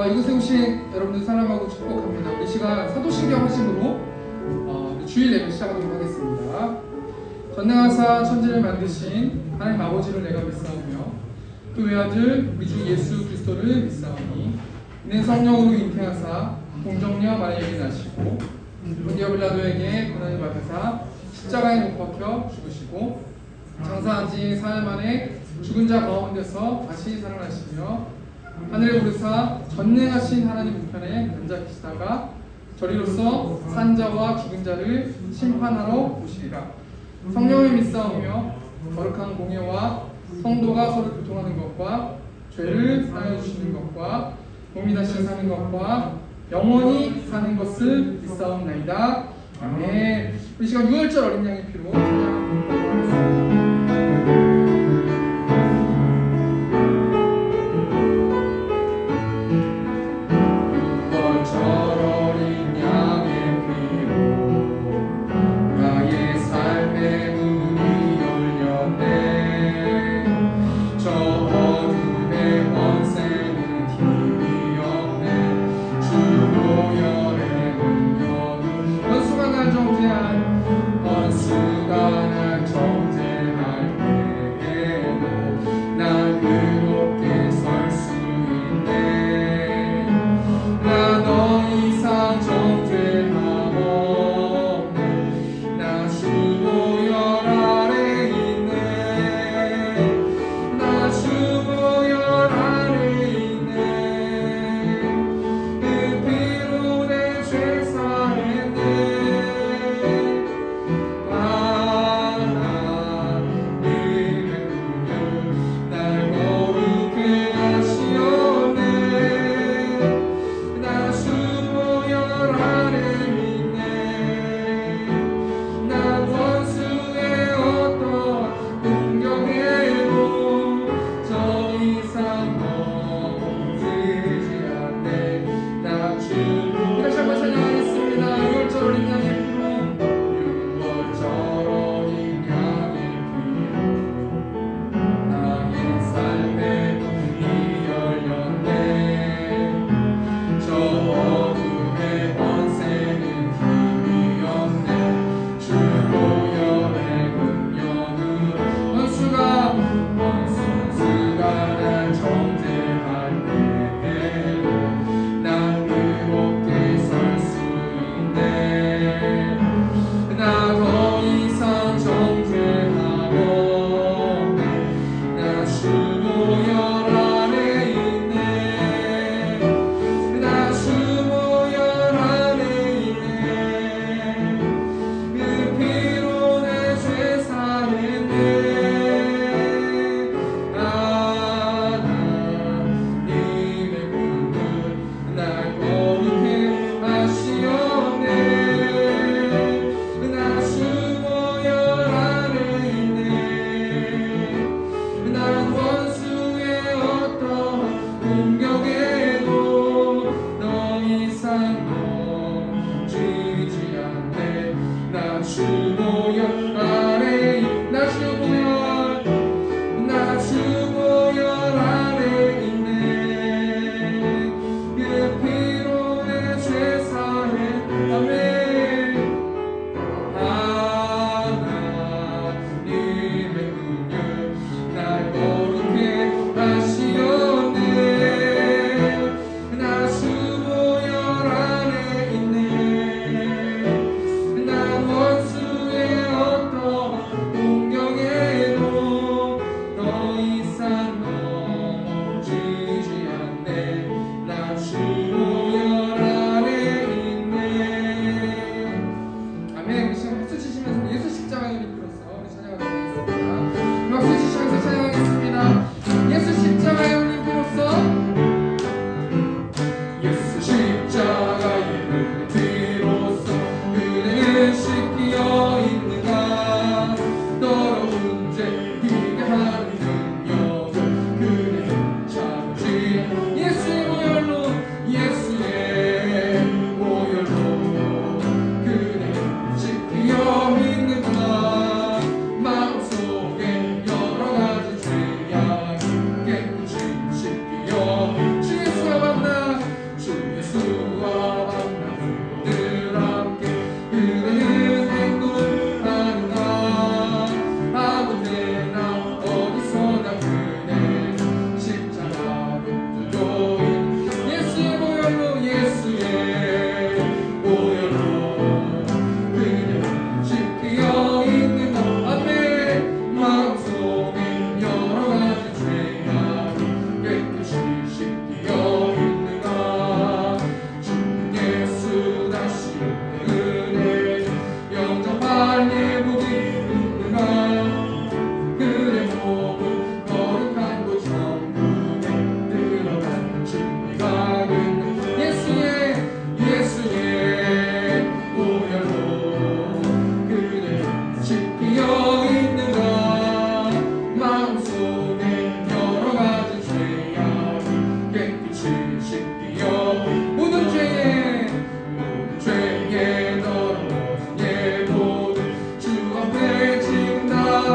이곳에 오신 여러분들 사랑하고 축복합니다. 우리 시간 사도신경 하심으로 주일 예배 시작하도록 하겠습니다. 전능하사 천지를 만드신 하나님 아버지를 내가 믿사오며 그 외아들 우리 주 예수 그리스도를 믿사오니 이는 성령으로 잉태하사 공정녀 마리아에게 나시고 본디오 빌라도에게 고난을 받으사 십자가에 못 박혀 죽으시고 장사한 지 사흘 만에 죽은 자 가운데서 다시 살아나시며 하늘에 오르사 전능하신 하나님 우편에 앉아 계시다가 저리로서 산자와 죽은 자를 심판하러 오시리라. 성령을 믿사오며 거룩한 공예와 성도가 서로 교통하는 것과 죄를 사하여 주시는 것과 몸이 다시 사는 것과 영원히 사는 것을 믿사옵나이다. 아멘. 이 시간 6월절 어린 양의 피로 찬양하겠습니다.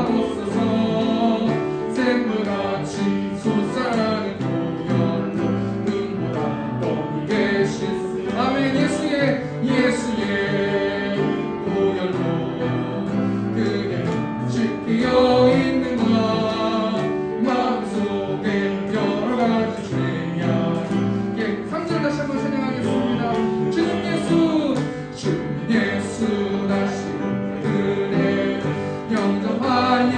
주옵소서. 샘물같이 솟아나는 보혈로 눈보다 너희 계신 아멘. 예수의 보혈로 그대 지키어 있는 것 마음속에 여러 가지 죄악이 3절 다시 한번 찬양하겠습니다. 주님 예수 다시 그대 영접하니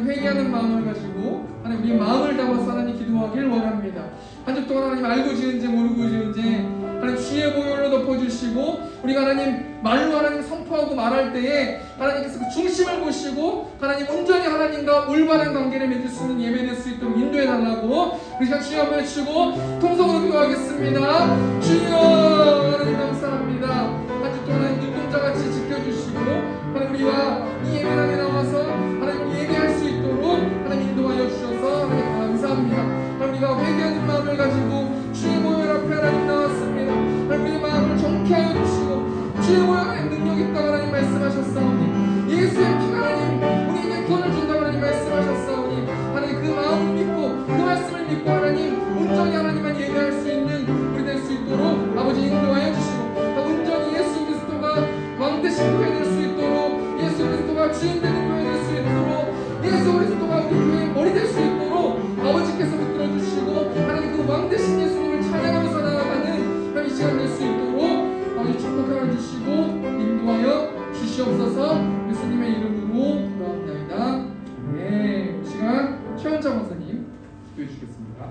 회개하는 마음을 가지고 하나님 우리 마음을 담아서 하나님 기도하길 원합니다. 한 주 동안 하나님 알고 지은 죄 모르고 지은 죄 하나님 주의 보혈로 덮어주시고 우리가 하나님 말로 하나님 선포하고 말할 때에 하나님께서 그 중심을 보시고 하나님 온전히 하나님과 올바른 관계를 맺을 수 있는 예배될 수 있도록 인도해 달라고 우리 시간 주여 한번 외치고 통성으로 기도하겠습니다. 주여 하나님 감사합니다. 한 주 동안 하나님 눈동자같이 지켜주시고 하나님 우리와 이 예배당에 나와서 하나님 예배할 수 있도록 하나님 인도하여 주셔서 하나님 감사합니다. 하나님 우리가 회개하는 마음을 가지고 주의 보혈 앞에 하나님 나왔습니다. 하나님 우리의 마음을 정케 하여 주시고 주의 보혈 하나님 능력 있다고 하나님 말씀하셨사오니 예수의 피가 하나님 우리에게 구원을 준다고 하나님 말씀하셨사오니 하나님 그 마음을 믿고 그 말씀을 믿고 하나님 온전히 하나님만 예배할 수 있는 우리 될 수 있도록 아버지 인도하여 주시고 온전히 예수 그리스도가 왕 대신 교회 될 수 있도록 예수 그리스도가 주인 되는 교회 될 수 있도록 예수 그리스도가 우리 교회의 머리 될 수 있도록 아버지께서 붙들어 주시고 하나님 그 왕 대신 예수님을 찬양하면서 나아가는 이 시간 될 수 있도록 아버지 축복하여 주시고 인도하여 주시옵소서. 예수님의 이름으로 기도합니다. 네, 이 시간 최원자 권사님 기도해 주시겠습니다.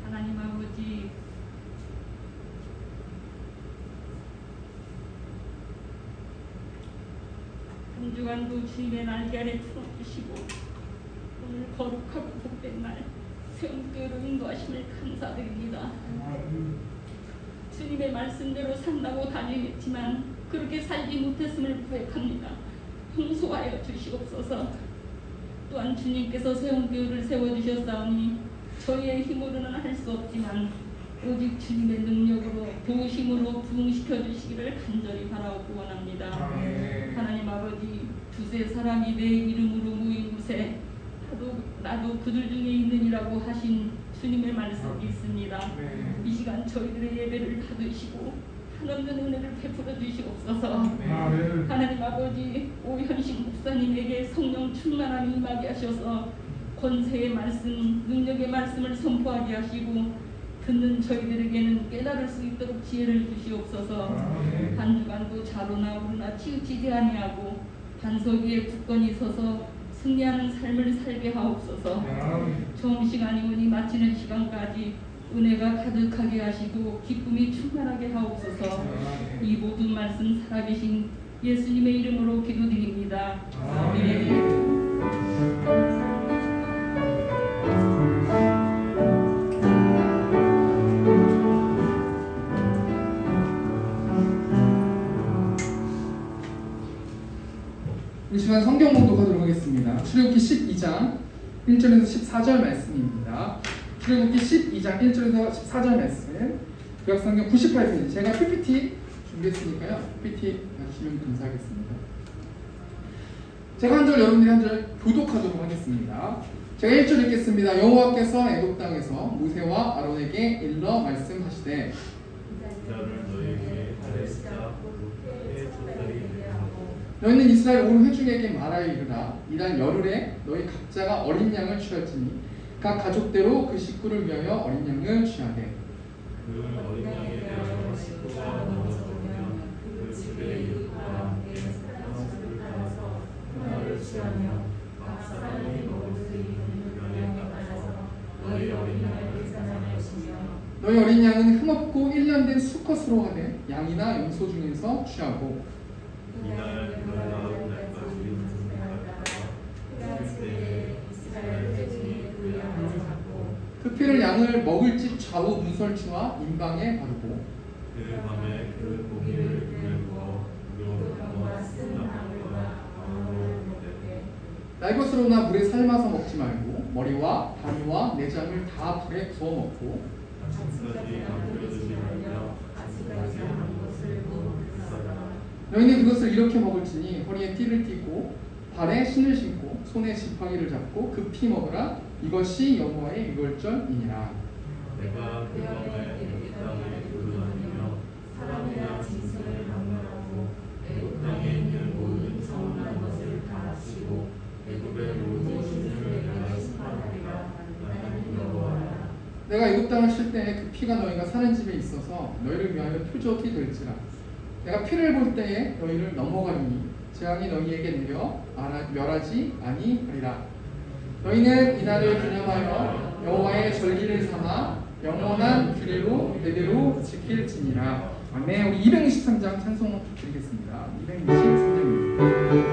하나님 아버지, 한 주간도 주님의 날개 아래 풀어주시고 오늘 거룩하고 복된 날 새움교회로 인도하심을 감사드립니다. 주님의 말씀대로 산다고 다짐했지만 그렇게 살지 못했음을 고백합니다. 용서하여 주시옵소서. 또한 주님께서 새움교회를 세워주셨사오니 저희의 힘으로는 할 수 없지만 오직 주님의 능력으로 도우심으로 부흥시켜 주시기를 간절히 바라고 원합니다. 하나님 아버지, 두세 사람이 내 이름으로 모인 곳에 나도 그들 중에 있느니라고 하신 주님의 말씀이 있습니다. 이 시간 저희들의 예배를 받으시고 한없는 은혜를 베풀어 주시옵소서. 하나님 아버지, 오현식 목사님에게 성령 충만함이 임하게 하셔서 권세의 말씀, 능력의 말씀을 선포하게 하시고 듣는 저희들에게는 깨달을 수 있도록 지혜를 주시옵소서. 한 주간도 자로나 오르나 치우치지 아니하고 반석 위에 굳건히 서서 승리하는 삶을 살게 하옵소서. 좋은 시간이 오니 마치는 시간까지 은혜가 가득하게 하시고 기쁨이 충만하게 하옵소서. 이 모든 말씀 살아계신 예수님의 이름으로 기도드립니다. 아멘. 이 시간 성경 봉독하도록 하겠습니다. 출애굽기 12장 1절에서 14절 말씀입니다. 출애굽기 12장 1절에서 14절 말씀, 구약성경 98페이지. 제가 PPT 준비했으니까요. PPT 봐주시면 감사하겠습니다. 제가 한 절, 여러분들이 한 절 교독하도록 하겠습니다. 제가 1절 읽겠습니다. 여호와께서 애굽 땅에서 모세와 아론에게 일러 말씀하시되 너희는 이스라엘 온 회중에게 말하여 이르라. 이날 열흘에 너희 각자가 어린 양을 취할지니 각 가족대로 그 식구를 위하여 어린 양을 취하되 그 어린 양에 대하여 식구가 넘어져오면 그 집의 이웃과 함께 사냥수를 따라서 그날을 취하며 각 사람이 먹을 수 있는 분량에 따라서 너희 어린 양을 계산할 것이며 너희 어린 양은 흠없고 1년 된 수컷으로 하되 양이나 염소 중에서 취하고 이날 그 나올 날까지 따라 그때 이스라엘 회중이 그 양을 잡고 그 피를 양을 먹을 집 좌우 문설치와 임방에 바르고 그 밤에 그 고기를 불에 구워 무료와 쓴 나물과 빵으로 먹되 날 것으로나 물에 삶아서 먹지 말고 머리와 다리와 내장을 다 불에 구워 먹고 아침까지 남겨두지 말며 아침까지 한 것을 먹으라. 너희는 그것을 이렇게 먹을지니 허리에 띠를 띠고 발에 신을 신고 손에 지팡이를 잡고 급히 먹으라. 이것이 여호와의 유월절이니라. 내가 그 밤에 이 땅에 두루다니며 사람이나 짐승을 방문하고 그 땅에 있는 모든 성을 내가 애굽 땅을 칠 때 그 피가 너희가 사는 집에 있어서 너희를 위하여 표적이 될지라. 내가 피를 볼 때에 너희를 넘어가리니 재앙이 너희에게 내려 멸하지 아니하리라. 너희는 이날을 기념하여 여호와의 절기를 삼아 영원한 규례로 대대로 지킬지니라. 아멘. 우리 223장 찬송 드리겠습니다. 223장입니다.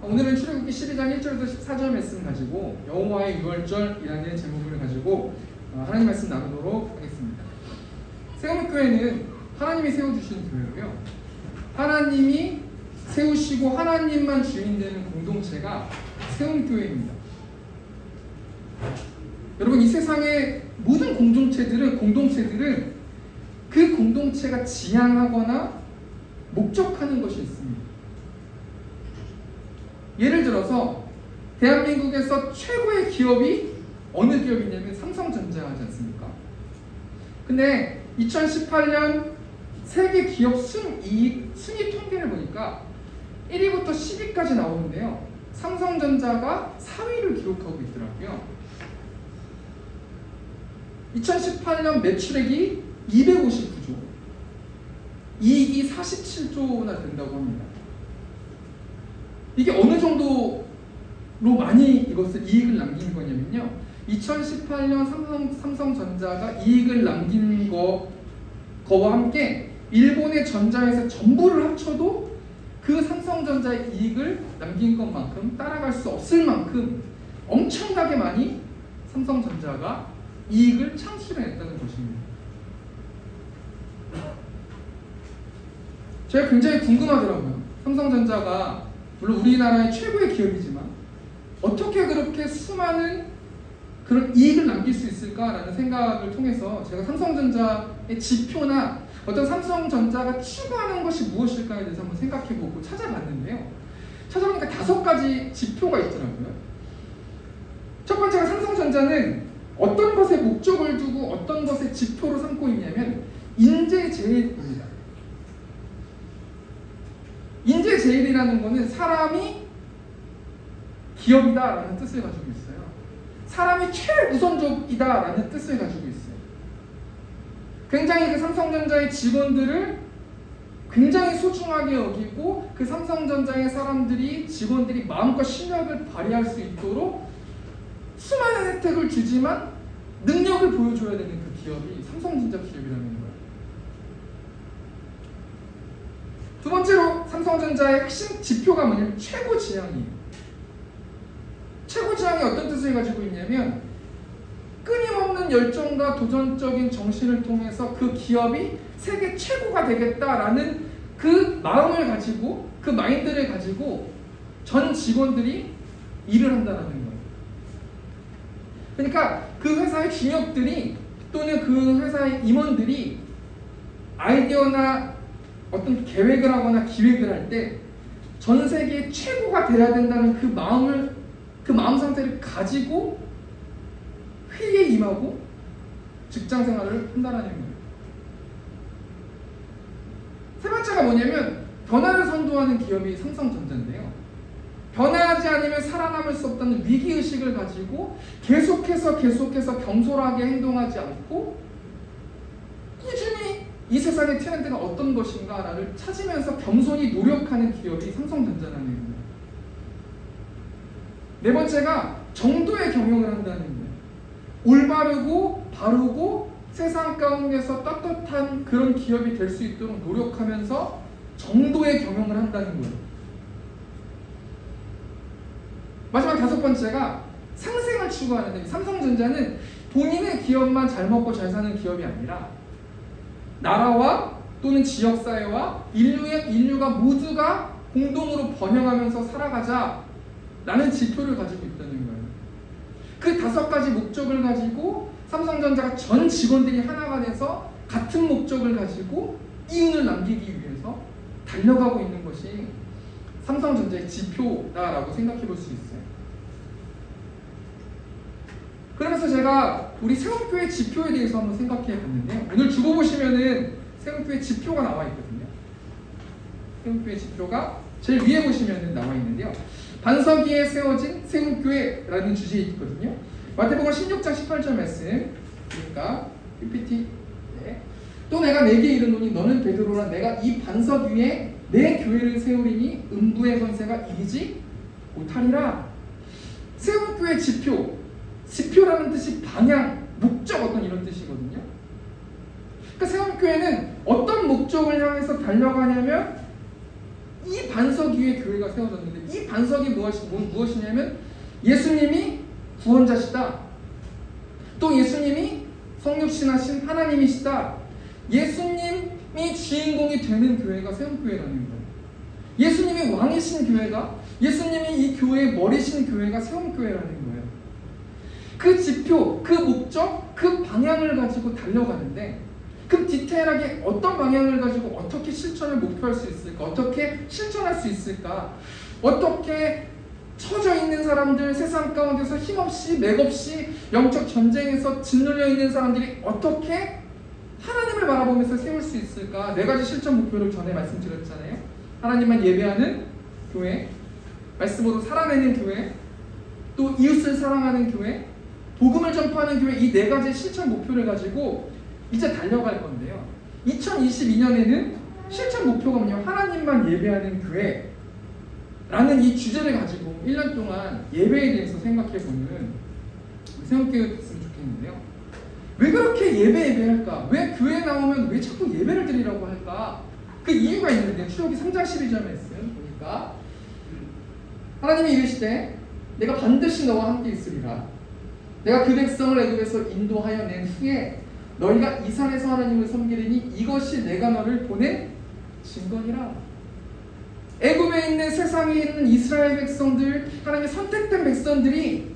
오늘은 출애굽기 12장 1절부터 14절 말씀 가지고 여호와의 유월절이라는 제목을 가지고 하나님 말씀 나누도록 하겠습니다. 세움교회는 하나님이 세워주신 교회고요. 하나님이 세우시고 하나님만 주인 되는 공동체가 세움교회입니다. 여러분, 이 세상의 모든 공동체들은 그 공동체가 지향하거나 목적하는 것이 있습니다. 예를 들어서 대한민국에서 최고의 기업이 어느 기업이냐면 삼성전자하지 않습니까? 근데 2018년 세계 기업 순위 통계를 보니까 1위부터 10위까지 나오는데요. 삼성전자가 4위를 기록하고 있더라고요. 2018년 매출액이 259조, 이익이 47조나 된다고 합니다. 이게 어느 정도로 많이 이것을 이익을 남긴 거냐면요. 2018년 삼성전자가 이익을 남긴 거와 함께 일본의 전자회사 전부를 합쳐도 그 삼성전자의 이익을 남긴 것만큼 따라갈 수 없을 만큼 엄청나게 많이 삼성전자가 이익을 창출해냈다는 것입니다. 제가 굉장히 궁금하더라고요. 삼성전자가 물론 우리나라의 최고의 기업이지만 어떻게 그렇게 수많은 그런 이익을 남길 수 있을까라는 생각을 통해서 제가 삼성전자의 지표나 어떤 삼성전자가 추구하는 것이 무엇일까에 대해서 한번 생각해보고 찾아봤는데요. 찾아보니까 5가지 지표가 있더라고요. 첫 번째가 삼성전자는 어떤 것에 목적을 두고 어떤 것에 지표로 삼고 있냐면 인재제입니다. 기업이라는 거는 사람이 기업이다라는 뜻을 가지고 있어요. 사람이 최우선적이다라는 뜻을 가지고 있어요. 굉장히 그 삼성전자의 직원들을 굉장히 소중하게 여기고 그 삼성전자의 직원들이 마음껏 실력을 발휘할 수 있도록 수많은 혜택을 주지만 능력을 보여줘야 되는 그 기업이 삼성전자 기업이라는 거예요. 두 번째로 삼성전자의 핵심 지표가 뭐냐면 최고지향이에요. 최고지향이 어떤 뜻을 가지고 있냐면 끊임없는 열정과 도전적인 정신을 통해서 그 기업이 세계 최고가 되겠다라는 그 마음을 가지고 그 마인드를 가지고 전 직원들이 일을 한다는 거예요. 그러니까 그 회사의 중역들이 또는 그 회사의 임원들이 아이디어나 어떤 계획을 하거나 기획을 할 때 전 세계 최고가 돼야 된다는 그 마음 상태를 가지고 회의에 임하고 직장 생활을 한다는 거예요. 세 번째가 뭐냐면 변화를 선도하는 기업이 삼성전자인데요. 변화하지 않으면 살아남을 수 없다는 위기의식을 가지고 계속해서 경솔하게 행동하지 않고 꾸준히 이 세상의 트렌드가 어떤 것인가를 찾으면서 겸손히 노력하는 기업이 삼성전자라는 거예요. 네 번째가 정도의 경영을 한다는 거예요. 올바르고 바르고 세상 가운데서 떳떳한 그런 기업이 될 수 있도록 노력하면서 정도의 경영을 한다는 거예요. 마지막 다섯 번째가 상생을 추구하는데 삼성전자는 본인의 기업만 잘 먹고 잘 사는 기업이 아니라 나라와 또는 지역사회와 인류가 모두가 공동으로 번영하면서 살아가자라는 지표를 가지고 있다는 거예요. 그 다섯 가지 목적을 가지고 삼성전자가 전 직원들이 하나가 돼서 같은 목적을 가지고 이윤을 남기기 위해서 달려가고 있는 것이 삼성전자의 지표다라고 생각해 볼 수 있어요. 그러면서 제가 우리 세움교회 지표에 대해서 한번 생각해 봤는데요. 오늘 주보 보시면은 세움교회 지표가 나와 있거든요. 세움교회 지표가 제일 위에 보시면은 나와 있는데요. 반석 위에 세워진 세움교회라는 주제에 있거든요. 마태복음 16장 18절 말씀. 그러니까 PPT. 네. 또 내가 내게 이르노니 너는 베드로라 내가 이 반석 위에 내 교회를 세우리니 음부의 권세가 이기지 못하리라. 세움교회 지표라는 뜻이 방향, 목적 어떤 이런 뜻이거든요. 그러니까 세움교회는 어떤 목적을 향해서 달려가냐면 이 반석 위에 교회가 세워졌는데 이 반석이 무엇이냐면 예수님이 구원자시다. 또 예수님이 성육신하신 하나님이시다. 예수님이 주인공이 되는 교회가 세움교회라는 거예요. 예수님이 왕이신 교회가, 예수님이 이 교회의 머리신 교회가 세움교회라는 거예요. 그 지표, 그 목적, 그 방향을 가지고 달려가는데 그 디테일하게 어떤 방향을 가지고 어떻게 실천을 목표할 수 있을까? 어떻게 실천할 수 있을까? 어떻게 처져 있는 사람들, 세상 가운데서 힘없이 맥없이 영적 전쟁에서 짓눌려 있는 사람들이 어떻게 하나님을 바라보면서 세울 수 있을까? 네 가지 실천 목표를 전에 말씀드렸잖아요. 하나님만 예배하는 교회, 말씀으로 살아내는 교회, 또 이웃을 사랑하는 교회, 복음을 전파하는 교회, 이 네 가지 실천 목표를 가지고 이제 달려갈 건데요. 2022년에는 실천 목표가 뭐냐면 하나님만 예배하는 교회라는 이 주제를 가지고 1년 동안 예배에 대해서 생각해보는 세움교회가 됐으면 좋겠는데요. 왜 그렇게 예배할까? 왜 교회에 나오면 왜 자꾸 예배를 드리라고 할까? 그 이유가 있는데 출애굽기 3장 12절 말씀 보니까 하나님이 이르시되 내가 반드시 너와 함께 있으리라. 내가 그 백성을 애굽에서 인도하여 낸 후에 너희가 이 산에서 하나님을 섬기리니 이것이 내가 너를 보낸 증거니라. 애굽에 있는 세상에 있는 이스라엘 백성들, 하나님의 선택된 백성들이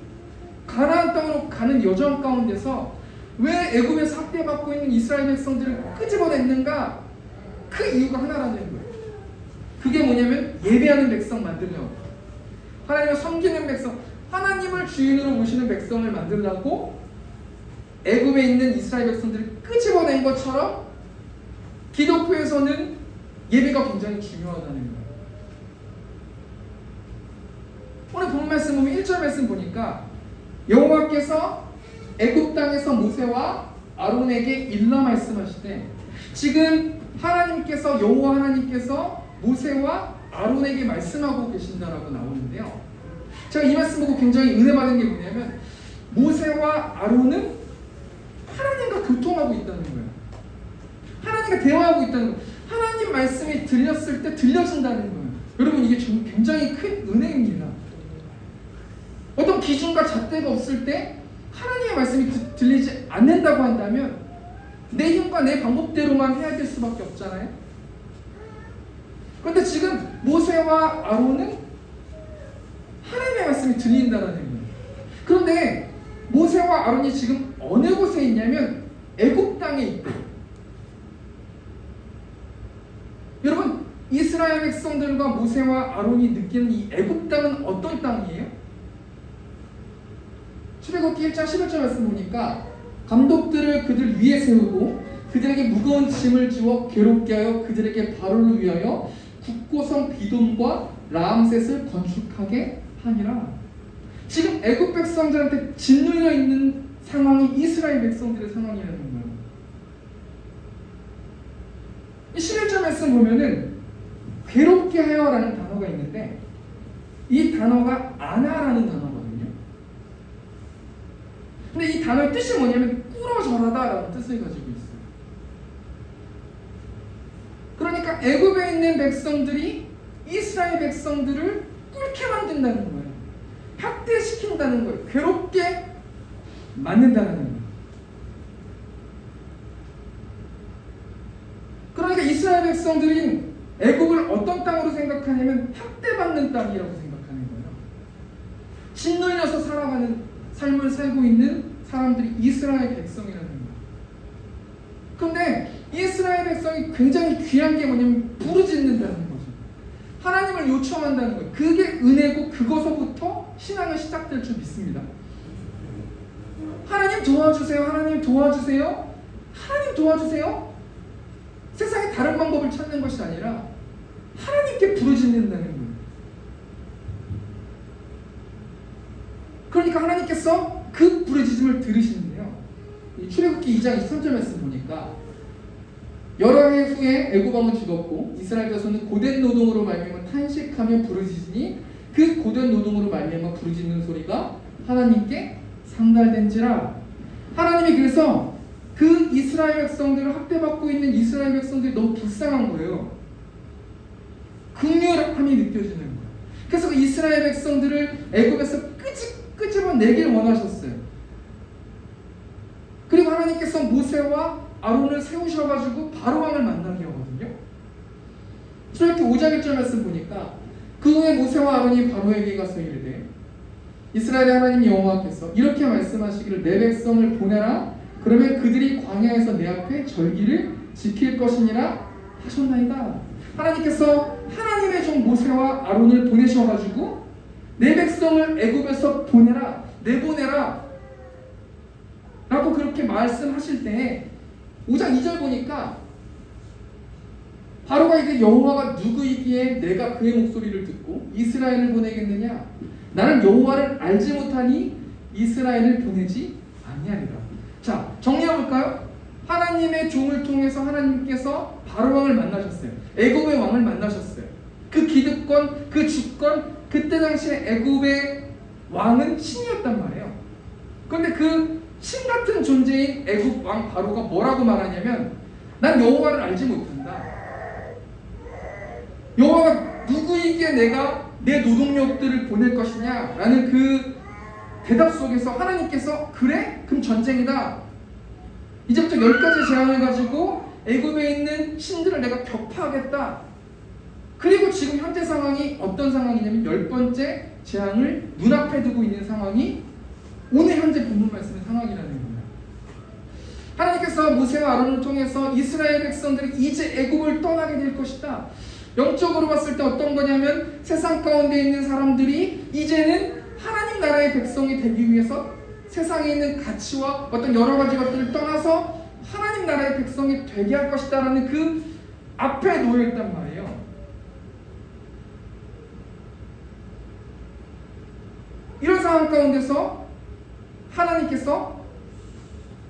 가나안 땅으로 가는 여정 가운데서 왜 애굽에서 학대받고 있는 이스라엘 백성들을 끄집어냈는가? 그 이유가 하나라는 거예요. 그게 뭐냐면 예배하는 백성 만들려고, 하나님을 섬기는 백성, 하나님을 주인으로 모시는 백성을 만들려고 애굽에 있는 이스라엘 백성들을 끄집어낸 것처럼 기독교에서는 예배가 굉장히 중요하다는 거예요. 오늘 본 말씀 보면 1절 말씀 보니까 여호와께서 애굽 땅에서 모세와 아론에게 일러 말씀하시되, 지금 하나님께서, 여호와 하나님께서 모세와 아론에게 말씀하고 계신다라고 나오는데요. 제가 이 말씀 보고 굉장히 은혜 받은 게 뭐냐면, 모세와 아론은 하나님과 교통하고 있다는 거예요. 하나님과 대화하고 있다는 거예요. 하나님 말씀이 들렸을 때 들려진다는 거예요. 여러분, 이게 굉장히 큰 은혜입니다. 어떤 기준과 잣대가 없을 때 하나님의 말씀이 들리지 않는다고 한다면 내 힘과 내 방법대로만 해야 될 수밖에 없잖아요. 그런데 지금 모세와 아론은 하나님의 말씀이 들린다는 거예요. 그런데 모세와 아론이 지금 어느 곳에 있냐면 애굽 땅에 있대요. 여러분, 이스라엘 백성들과 모세와 아론이 느끼는 이 애굽 땅은 어떤 땅이에요? 출애굽기 1장 11절 말씀 보니까 감독들을 그들 위에 세우고 그들에게 무거운 짐을 주어 괴롭게 하여 그들에게 바로를 위하여 국고성 비돔과 라암셋을 건축하게 하니라. 지금 애굽 백성들한테 짓눌려 있는 상황이 이스라엘 백성들의 상황이라는 거예요. 이 11절 말씀 보면은 괴롭게 하여라는 단어가 있는데, 이 단어가 아나라는 단어거든요. 근데 이 단어의 뜻이 뭐냐면 꾸러절하다라는 뜻을 가지고 있어요. 그러니까 애굽에 있는 백성들이 이스라엘 백성들을 꿇게 만든다는 거예요. 학대시킨다는 거예요. 괴롭게 만든다는 거예요. 그러니까 이스라엘 백성들이 애굽을 어떤 땅으로 생각하냐면 학대받는 땅이라고 생각하는 거예요. 짓눌려서 살아가는 삶을 살고 있는 사람들이 이스라엘 백성이라는 거예요. 그런데 이스라엘 백성이 굉장히 귀한 게 뭐냐면 부르짖는다는 거죠. 하나님을 요청한다는 거예요. 그게 은혜고 그것서부터 신앙은 시작될 줄 믿습니다. 하나님 도와주세요. 하나님 도와주세요. 하나님 도와주세요. 세상에 다른 방법을 찾는 것이 아니라 하나님께 부르짖는다는 거예요. 그러니까 하나님께서 그 부르짖음을 들으시는데요. 출애굽기 2장 23절 말씀 보니까 여러 해 후에 애굽 왕은 죽었고 이스라엘 자손은 고된 노동으로 말미암아 탄식하며 부르짖으니 그 고된 노동으로 말미암아 부르짖는 소리가 하나님께 상달된지라. 하나님이 그래서 그 이스라엘 백성들을 학대받고 있는 이스라엘 백성들이 너무 불쌍한 거예요. 긍휼함이 느껴지는 거예요. 그래서 그 이스라엘 백성들을 애굽에서 끄집어내길 원하셨어요. 그리고 하나님께서 모세와 아론을 세우셔가지고 바로왕을 만나게 하거든요. 출애굽기 5장 1절 말씀 보니까 그 후에 모세와 아론이 바로에게 가서 이르되 이스라엘의 하나님 여호와께서 이렇게 말씀하시기를 내 백성을 보내라. 그러면 그들이 광야에서 내 앞에 절기를 지킬 것이니라 하셨나이다. 하나님께서 하나님의 종 모세와 아론을 보내셔가지고 내 백성을 애굽에서 보내라, 내보내라 라고 그렇게 말씀하실 때 5장 2절 보니까 바로가 이제 여호와가 누구이기에 내가 그의 목소리를 듣고 이스라엘을 보내겠느냐? 나는 여호와를 알지 못하니 이스라엘을 보내지 아니하리라. 자, 정리해볼까요? 하나님의 종을 통해서 하나님께서 바로왕을 만나셨어요. 애굽의 왕을 만나셨어요. 그 기득권, 그 주권, 그때 당시에 애굽의 왕은 신이었단 말이에요. 그런데 그 신 같은 존재인 애굽 왕 바로가 뭐라고 말하냐면 난 여호와를 알지 못한다. 여호와가 누구이기에 내가 내 노동력들을 보낼 것이냐 라는 그 대답 속에서 하나님께서 그래? 그럼 전쟁이다. 이제부터 10가지 재앙을 가지고 애굽에 있는 신들을 내가 격파하겠다. 그리고 지금 현재 상황이 어떤 상황이냐면 10번째 재앙을 눈앞에 두고 있는 상황이 오늘 현재 본문 말씀의 상황이라는 겁니다. 하나님께서 모세와 아론을 통해서 이스라엘 백성들이 이제 애굽을 떠나게 될 것이다. 영적으로 봤을 때 어떤 거냐면 세상 가운데 있는 사람들이 이제는 하나님 나라의 백성이 되기 위해서 세상에 있는 가치와 어떤 여러 가지 것들을 떠나서 하나님 나라의 백성이 되게 할 것이다라는 그 앞에 놓여 있단 말이에요. 상황 가운데서 하나님께서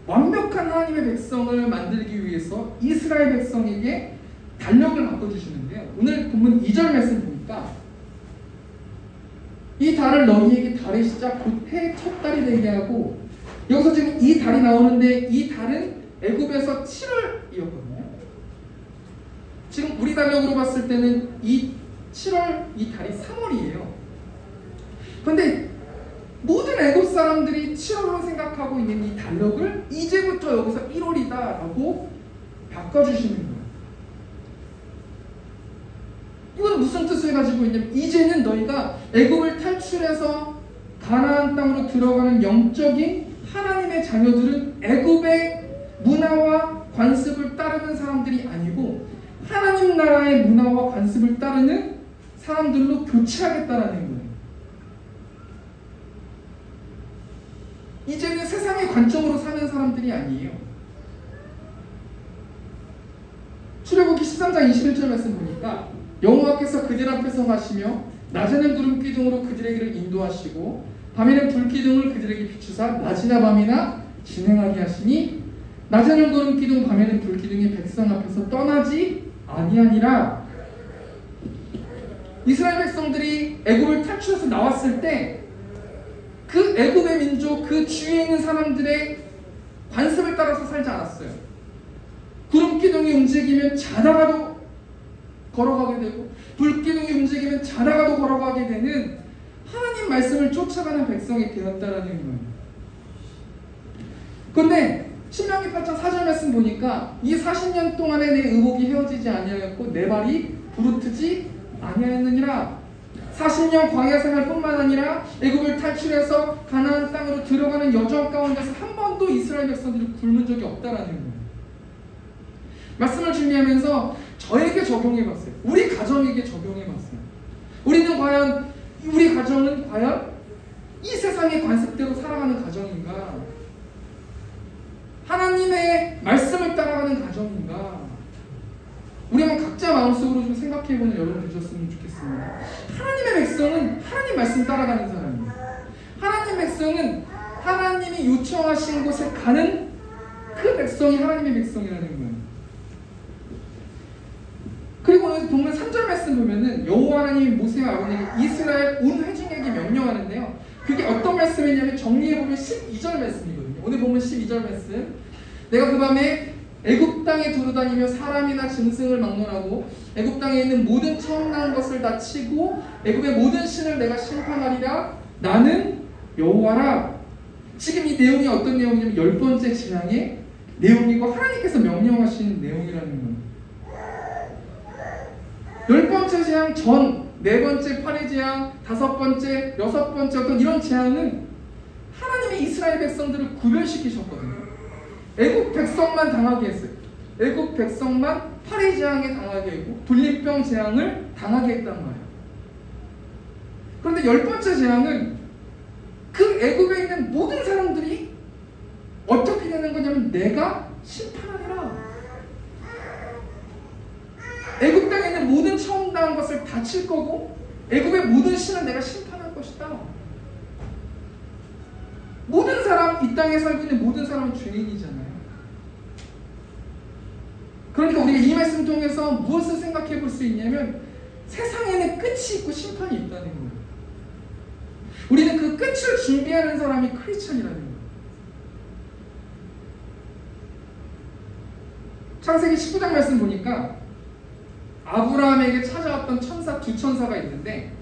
완벽한 하나님의 백성을 만들기 위해서 이스라엘 백성에게 달력을 바꿔주시는데요. 오늘 본문 2절 말씀 보니까 이 달을 너희에게 달의 시작 곧 해의 첫 달이 되게 하고, 여기서 지금 이 달이 나오는데 이 달은 애굽에서 7월이었거든요. 지금 우리 달력으로 봤을 때는 이 7월 이 달이 3월이에요. 그런데 모든 애굽 사람들이 7월로 생각하고 있는 이 달력을 이제부터 여기서 1월이다 라고 바꿔주시는 거예요. 이건 무슨 뜻을 가지고 있냐면, 이제는 너희가 애굽을 탈출해서 가나안 땅으로 들어가는 영적인 하나님의 자녀들은 애굽의 문화와 관습을 따르는 사람들이 아니고 하나님 나라의 문화와 관습을 따르는 사람들로 교체하겠다라는 거예요. 이제는 세상의 관점으로 사는 사람들이 아니에요. 출애굽기 13장 21절 말씀 보니까 여호와께서 그들 앞에 서가시며 낮에는 구름 기둥으로 그들에게를 인도하시고 밤에는 불 기둥을 그들에게 비추사 낮이나 밤이나 진행하게 하시니 낮에는 구름 기둥 밤에는 불 기둥이 백성 앞에서 떠나지 아니하니라. 이스라엘 백성들이 애굽을 탈출해서 나왔을 때 그 애굽의 민족, 그 주위에 있는 사람들의 관습을 따라서 살지 않았어요. 구름 기둥이 움직이면 자다가도 걸어가게 되고 불 기둥이 움직이면 자다가도 걸어가게 되는 하나님 말씀을 쫓아가는 백성이 되었다라는 거예요. 그런데 신명기 8장 4절 말씀 보니까 이 40년 동안에 내 의복이 헤어지지 아니하였고 내 발이 부르트지 아니하였느니라. 40년 광야 생활뿐만 아니라 애굽을 탈출해서 가나안 땅으로 들어가는 여정 가운데서 한 번도 이스라엘 백성들이 굶은 적이 없다라는 거예요. 말씀을 준비하면서 저에게 적용해봤어요. 우리 가정에게 적용해봤어요. 우리 가정은 과연 이 세상의 관습대로 살아가는 가정인가? 하나님의 말씀을 따라가는 가정인가? 우리 한번 각자 마음속으로 좀 생각해보는 여러분 되셨으면 좋겠습니다. 하나님의 백성은 하나님 말씀 따라가는 사람이에요. 하나님 백성은 하나님이 요청하신 곳에 가는 그 백성이 하나님의 백성이라는 거예요. 그리고 오늘 본문 3절 말씀 보면은 여호와 하나님이 모세와 아론에게 이스라엘 온 회중에게 명령하는데요. 그게 어떤 말씀이냐면 정리해보면 12절 말씀이거든요. 오늘 보면 12절 말씀. 내가 그 밤에 애굽 땅에 두루다니며 사람이나 짐승을 막론하고 애굽 땅에 있는 모든 처음 난 것을 다 치고 애굽의 모든 신을 내가 심판하리라. 나는 여호와라. 지금 이 내용이 어떤 내용이냐면 10번째 재앙의 내용이고 하나님께서 명령하신 내용이라는 거예요. 10번째 재앙 전 4번째 파리 재앙, 5번째, 6번째 어떤 이런 재앙은 하나님의 이스라엘 백성들을 구별시키셨거든요. 애굽 백성만 당하게 했어요. 애굽 백성만 파리 재앙에 당하게 했고 돌림병 재앙을 당하게 했단 말이에요. 그런데 10번째 재앙은 그 애굽에 있는 모든 사람들이 어떻게 되는 거냐면 내가 심판하리라. 애굽 땅에 있는 모든 처음 당한 것을 다 칠 거고 애굽의 모든 신을 내가 심판할 것이다. 모든 사람, 이 땅에 살고 있는 모든 사람은 죄인이잖아요. 그러니까 우리가 이 말씀 통해서 무엇을 생각해 볼 수 있냐면 세상에는 끝이 있고 심판이 있다는 거예요. 우리는 그 끝을 준비하는 사람이 크리스천이라는 거예요. 창세기 19장 말씀 보니까 아브라함에게 찾아왔던 천사 두 천사가 있는데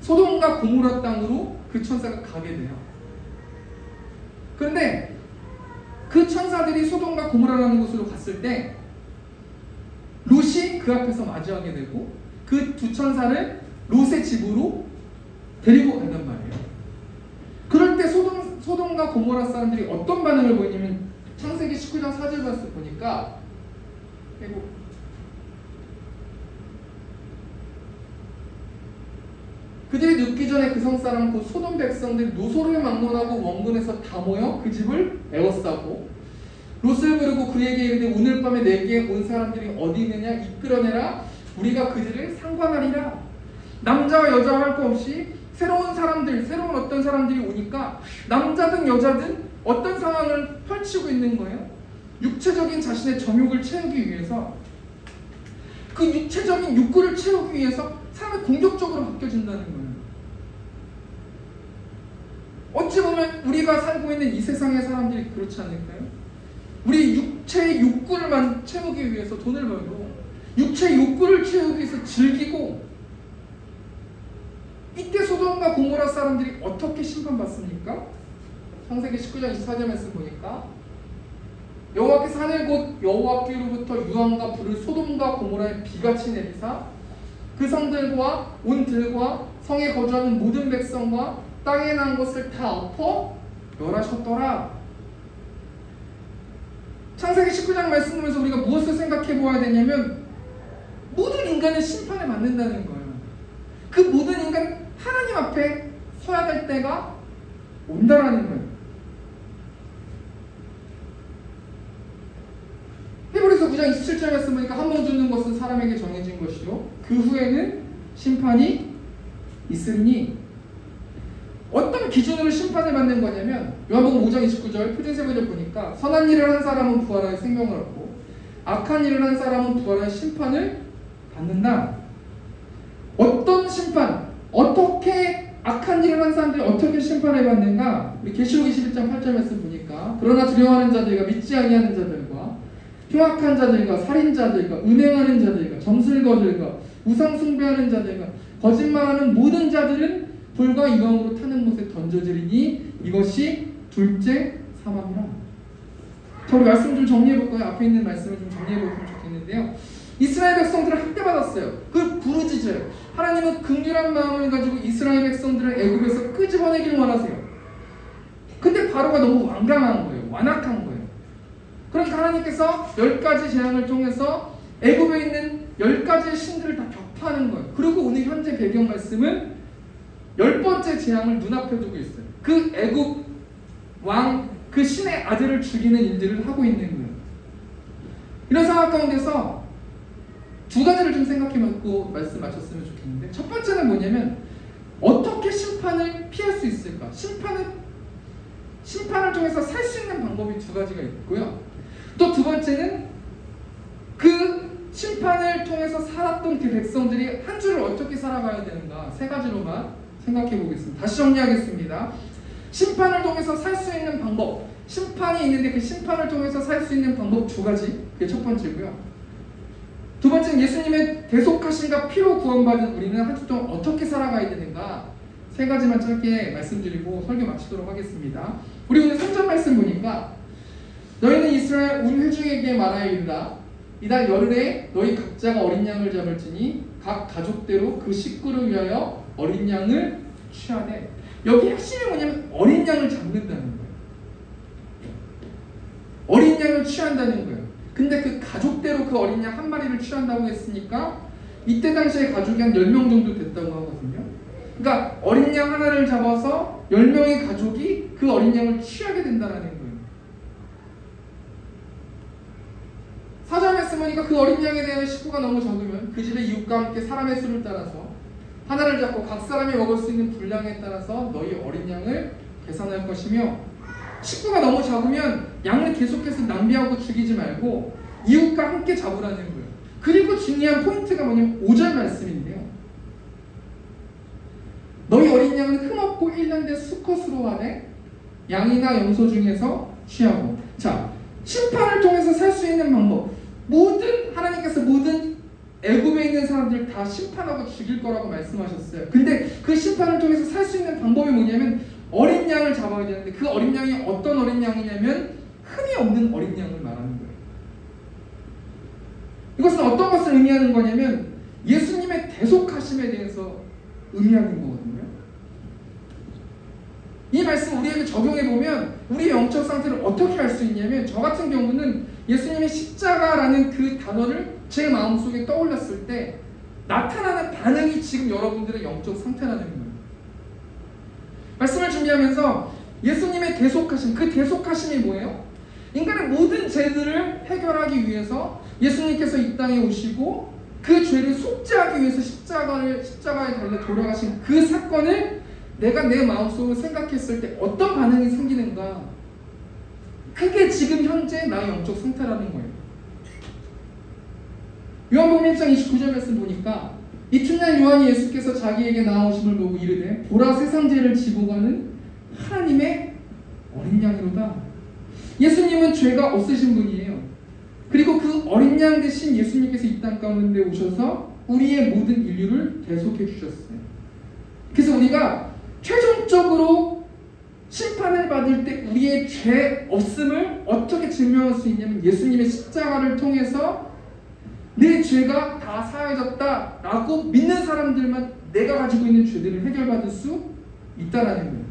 소돔과 고모라 땅으로 그 천사가 가게 돼요. 그런데 그 천사들이 소돔과 고모라라는 곳으로 갔을 때 롯이 그 앞에서 마주하게 되고 그 두 천사를 롯의 집으로 데리고 간단 말이에요. 그럴 때 소돔과 고모라 사람들이 어떤 반응을 보이냐면 창세기 19장 4절 말씀 보니까 그들이 눕기 전에 그 성사람 곧 소돔 백성들이 노소를 막론하고 원근에서 다 모여 그 집을 에워싸고 롯을 부르고 그에게 이르되 오늘 밤에 내게 온 사람들이 어디 있느냐 이끌어내라. 우리가 그들을 상관하리라. 남자와 여자와 할 것 없이 새로운 사람들, 새로운 어떤 사람들이 오니까 남자든 여자든 어떤 상황을 펼치고 있는 거예요? 육체적인 자신의 정욕을 채우기 위해서, 그 육체적인 욕구를 채우기 위해서 사람이 공격적으로 바뀌어진다는 거예요. 어찌 보면 우리가 살고 있는 이 세상의 사람들이 그렇지 않을까요? 우리 육체의 욕구를 채우기 위해서 돈을 벌고, 육체의 욕구를 채우기 위해서 즐기고, 이때 소돔과 고모라 사람들이 어떻게 심판받습니까? 창세기 19장 24절 말씀 보니까 여호와께서 하늘 곧 여호와께로부터 유황과 불을 소돔과 고모라에 비같이 내리사 그 성들과 온 들과 성에 거주하는 모든 백성과 땅에 난 것을 다 엎어 멸하셨더라. 창세기 19장 말씀 보면서 우리가 무엇을 생각해 보아야 되냐면, 모든 인간은 심판을 받는다는 거예요. 그 모든 인간 하나님 앞에 서야 될 때가 온다라는 거예요. 히브리서 9장 27절 말씀 보니까 한 번 죽는 것은 사람에게 정해진 것이요 그 후에는 심판이 있으니, 어떤 기준으로 심판을 받는 거냐면 요한복음 5장 29절 표준세번역 보니까 선한 일을 한 사람은 부활하여 생명을 얻고 악한 일을 한 사람은 부활하여 심판을 받는다. 어떤 심판, 어떻게 악한 일을 한 사람들이 어떻게 심판을 받는가? 우리 계시록 21장 8절 말씀 보니까 그러나 두려워하는 자들과 믿지 아니하는 자들과 흉악한 자들과 살인자들과 음행하는 자들과 점술거들과 우상 숭배하는 자들과 거짓말하는 모든 자들은 불과 이방으로 타는 곳에 던져지리니 이것이 둘째 사망이라. 자, 우리 말씀 좀 정리해볼 거예요. 앞에 있는 말씀을 좀 정리해보면 좋겠는데요. 이스라엘 백성들을 학대받았어요. 그걸 부르짖어요. 하나님은 긍휼한 마음을 가지고 이스라엘 백성들을 애굽에서 끄집어내길 원하세요. 근데 바로가 너무 완강한 거예요. 완악한 거예요. 그러니까 하나님께서 10가지 재앙을 통해서 애굽에 있는 10가지의 신들을 다 격파하는 거예요. 그리고 오늘 현재 배경 말씀은 10번째 재앙을 눈앞에 두고 있어요. 그 애굽 왕, 그 신의 아들을 죽이는 일들을 하고 있는 거예요. 이런 상황 가운데서 두 가지를 좀 생각해보고 말씀 마쳤으면 좋겠는데, 첫 번째는 뭐냐면 어떻게 심판을 피할 수 있을까? 심판을 통해서 살 수 있는 방법이 두 가지가 있고요. 또 두 번째는 그 심판을 통해서 살았던 그 백성들이 한 주를 어떻게 살아가야 되는가, 세 가지로만 생각해 보겠습니다. 다시 정리하겠습니다. 심판을 통해서 살 수 있는 방법, 심판이 있는데 그 심판을 통해서 살 수 있는 방법 두 가지, 그게 첫 번째고요. 두 번째는 예수님의 대속하심과 피로 구원받은 우리는 한 주 동안 어떻게 살아가야 되는가, 세 가지만 짧게 말씀드리고 설교 마치도록 하겠습니다. 우리 오늘 3절 말씀 보니까 너희는 이스라엘 온 회중에게 말하여 이르라. 이달 열흘에 너희 각자가 어린 양을 잡을지니 각 가족대로 그 식구를 위하여 어린 양을 취하되. 여기 핵심이 뭐냐면 어린 양을 잡는다는 거예요. 어린 양을 취한다는 거예요. 근데 그 가족대로 그 어린 양 한 마리를 취한다고 했으니까 이때 당시에 가족이 한 10명 정도 됐다고 하거든요. 그러니까 어린 양 하나를 잡아서 10명의 가족이 그 어린 양을 취하게 된다는 거예요. 사절 말씀 보니까 그 어린 양에 대한 식구가 너무 적으면 그 집의 이웃과 함께 사람의 수를 따라서 하나를 잡고 각 사람이 먹을 수 있는 분량에 따라서 너희 어린 양을 계산할 것이며, 식구가 너무 적으면 양을 계속해서 낭비하고 죽이지 말고 이웃과 함께 잡으라는 거예요. 그리고 중요한 포인트가 뭐냐면 5절 말씀인데요. 너희 어린 양은 흠없고 1년 된 수컷으로 하되 양이나 염소 중에서 취하고. 자, 심판을 통해서 살 수 있는 방법, 하나님께서 모든 애굽에 있는 사람들 다 심판하고 죽일 거라고 말씀하셨어요. 근데 그 심판을 통해서 살 수 있는 방법이 뭐냐면 어린 양을 잡아야 되는데, 그 어린 양이 어떤 어린 양이냐면 흠이 없는 어린 양을 말하는 거예요. 이것은 어떤 것을 의미하는 거냐면 예수님의 대속하심에 대해서 의미하는 거거든요. 이 말씀 우리에게 적용해보면 우리의 영적 상태를 어떻게 알 수 있냐면, 저 같은 경우는 예수님의 십자가라는 그 단어를 제 마음속에 떠올렸을 때 나타나는 반응이 지금 여러분들의 영적 상태라는 거예요. 말씀을 준비하면서 예수님의 대속하심, 그 대속하심이 뭐예요? 인간의 모든 죄들을 해결하기 위해서 예수님께서 이 땅에 오시고 그 죄를 속죄하기 위해서 십자가에 달려 돌아가신 그 사건을 내가 내 마음속으로 생각했을 때 어떤 반응이 생기는가? 그게 지금 현재 나의 영적 상태라는 거예요. 요한복음 1장 29절 말씀 보니까 이튿날 요한이 예수께서 자기에게 나오심을 보고 이르되 보라 세상 죄를 지고 가는 하나님의 어린 양이로다. 예수님은 죄가 없으신 분이에요. 그리고 그 어린 양 대신 예수님께서 이 땅 가운데 오셔서 우리의 모든 인류를 대속해 주셨어요. 그래서 우리가 최종적으로 심판을 받을 때 우리의 죄 없음을 어떻게 증명할 수 있냐면 예수님의 십자가를 통해서 내 죄가 다 사해졌다 라고 믿는 사람들만 내가 가지고 있는 죄들을 해결받을 수 있다라는 거예요.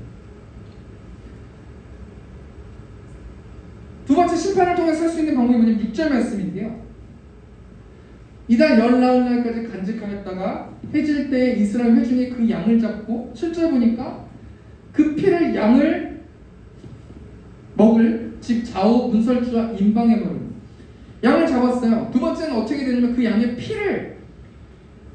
두 번째 심판을 통해 살 수 있는 방법이 뭐냐면 6절 말씀인데요. 이달 열 나흘날까지 간직하였다가 해질 때에 이스라엘 회중이 그 양을 잡고 7절 보니까 그 피를 양을 먹을 집 좌우 문설주와 임방에 버리고 양을 잡았어요. 두 번째는 어떻게 되냐면 그 양의 피를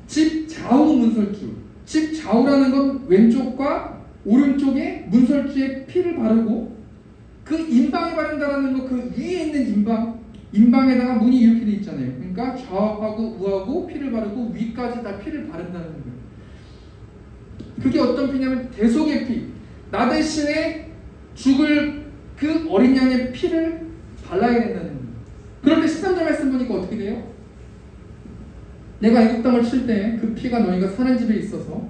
집 좌우 문설주, 집 좌우라는 건 왼쪽과 오른쪽에 문설주에 피를 바르고 그 임방에 바른다라는 거 그 위에 있는 임방에다가 문이 이렇게 돼 있잖아요. 그러니까 좌우하고 우하고 피를 바르고 위까지 다 피를 바른다는 거예요. 그게 어떤 피냐면 대속의 피. 나 대신에 죽을 그 어린 양의 피를 발라야 된다는 거예요. 그런데 13절 말씀 보니까 어떻게 돼요? 내가 애굽 땅을 칠 때 그 피가 너희가 사는 집에 있어서